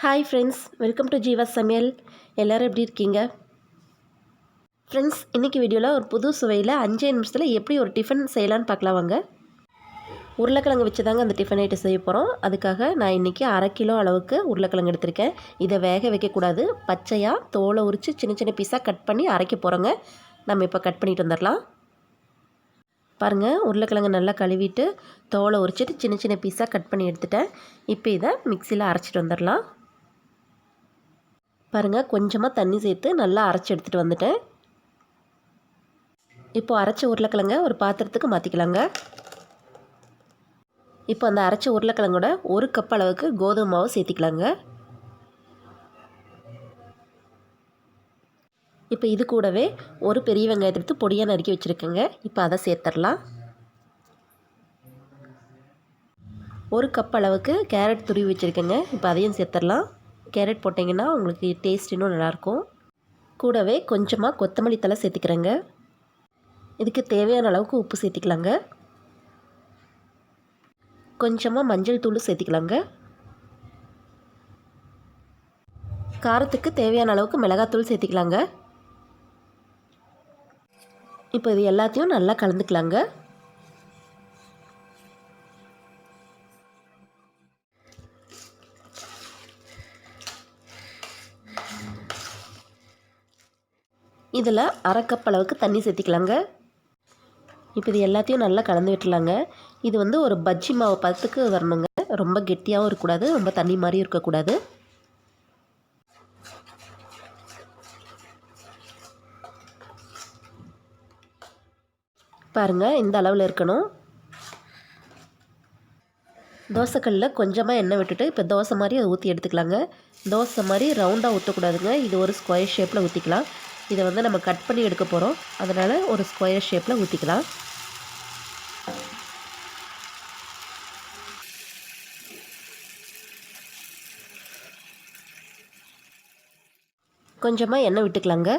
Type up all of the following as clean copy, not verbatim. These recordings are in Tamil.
Hi friends, welcome to Jeeva's சமையல். எல்லோரும் எப்படி இருக்கீங்க? ஃப்ரெண்ட்ஸ், இன்றைக்கி வீடியோவில் ஒரு புது சுவையில் 5 நிமிஷத்தில் எப்படி ஒரு டிஃபன் செய்யலான்னு பார்க்கலாம் வாங்க. உருளைக்கிழங்கு வச்சு தாங்க அந்த டிஃபன் ஐட்டம் செய்ய போகிறோம். அதுக்காக நான் இன்றைக்கி 1/2 கிலோ அளவுக்கு உருளைக்கிழங்கு எடுத்திருக்கேன். இதை வேக வைக்கக்கூடாது, பச்சையாக தோலை உரித்து சின்ன சின்ன பீஸாக கட் பண்ணி அரைக்க போகிறோங்க. நம்ம இப்போ கட் பண்ணிட்டு வந்துடலாம். பாருங்கள், உருளைக்கிழங்கு நல்லா கழுவிட்டு தோலை உரிச்சிட்டு சின்ன சின்ன பீஸாக கட் பண்ணி எடுத்துட்டேன். இப்போ இதை மிக்சியில் அரைச்சிட்டு வந்துடலாம். பாருங்கள், கொஞ்சமாக தண்ணி சேர்த்து நல்லா அரைச்சி எடுத்துகிட்டு வந்துட்டேன். இப்போ அரைச்ச உருளைக்கிழங்க ஒரு பாத்திரத்துக்கு மாற்றிக்கலாங்க. இப்போ அந்த அரைச்ச உருளைக்கிழங்கோட 1 கப் அளவுக்கு கோதுமை மாவு சேர்த்திக்கலாங்க. இப்போ இது கூடவே ஒரு பெரிய வெங்காயத்தை எடுத்து பொடியாக நறுக்கி வச்சுருக்கேங்க. இப்போ அதை சேர்த்துடலாம். 1 கப் அளவுக்கு கேரட் துருவி வச்சுருக்கேங்க. இப்போ அதையும் சேர்த்துடலாம். கேரட் போட்டிங்கன்னா உங்களுக்கு டேஸ்ட் இன்னும் நல்லாயிருக்கும். கூடவே கொஞ்சமாக கொத்தமல்லி தழை சேர்த்துக்கிறேங்க. இதுக்கு தேவையான அளவுக்கு உப்பு சேர்த்திக்கலாங்க. கொஞ்சமாக மஞ்சள் தூள் சேர்த்திக்கலாங்க. காரத்துக்கு தேவையான அளவுக்கு மிளகாத்தூள் சேர்த்திக்கலாங்க. இப்போ இது எல்லாத்தையும் நல்லா கலந்துக்கலாங்க. இதில் 1/2 கப் அளவுக்கு தண்ணி சேர்த்திக்கலாங்க. இப்போ இது எல்லாத்தையும் நல்லா கலந்து விட்டுலாங்க. இது வந்து ஒரு பஜ்ஜி மாவு பதத்துக்கு வரணுங்க. ரொம்ப கெட்டியாகவும் இருக்கக்கூடாது, ரொம்ப தண்ணி மாதிரி இருக்கக்கூடாது. பாருங்கள், இந்த அளவில் இருக்கணும். தோசைக்கல்லில் கொஞ்சமாக எண்ணெய் விட்டுட்டு இப்போ தோசை மாதிரி அதை ஊற்றி எடுத்துக்கலாங்க. தோசை மாதிரி ரவுண்டாக ஊற்றக்கூடாதுங்க. இது ஒரு ஸ்கொயர் ஷேப்பில் ஊற்றிக்கலாம். இதை வந்து நம்ம கட் பண்ணி எடுக்க போகிறோம், அதனால் ஒரு ஸ்கொயர் ஷேப்பில் ஊற்றிக்கலாம். கொஞ்சமாக எண்ணெய் விட்டுக்கலாங்க.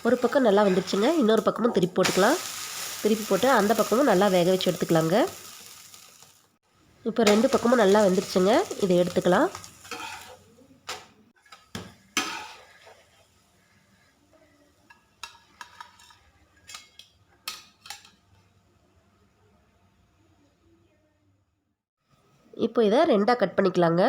ஒரு பக்கம் நல்லா வந்துடுச்சுங்க. இன்னொரு பக்கமும் திருப்பி போட்டுக்கலாம். திருப்பி போட்டு அந்த பக்கமும் நல்லா வேக வச்சு எடுத்துக்கலாங்க. இப்போ 2 பக்கமும் நல்லா வெந்துடுச்சுங்க. இதை எடுத்துக்கலாம். இப்போ இதை 2ஆக கட் பண்ணிக்கலாங்க.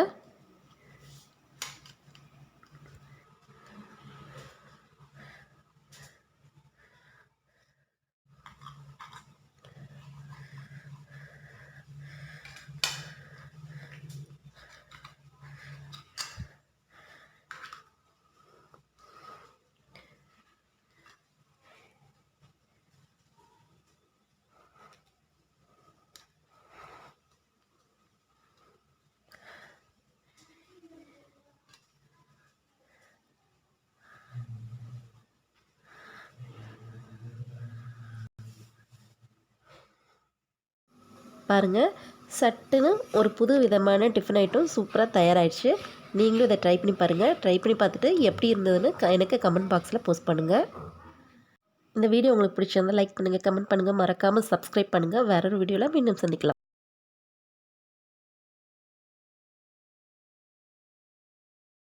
பாருங்கள், சட்டுன்னு ஒரு புது விதமான டிஃபன் ஐட்டம் சூப்பராக தயாராகிடுச்சு. நீங்களும் இதை ட்ரை பண்ணி பாருங்கள். ட்ரை பண்ணி பார்த்துட்டு எப்படி இருந்ததுன்னு எனக்கு கமெண்ட் பாக்ஸில் போஸ்ட் பண்ணுங்கள். இந்த வீடியோ உங்களுக்கு பிடிச்சிருந்தால் லைக் பண்ணுங்கள், கமெண்ட் பண்ணுங்கள், மறக்காமல் சப்ஸ்கிரைப் பண்ணுங்கள். வேற ஒரு வீடியோவில் மீண்டும் சந்திக்கலாம்.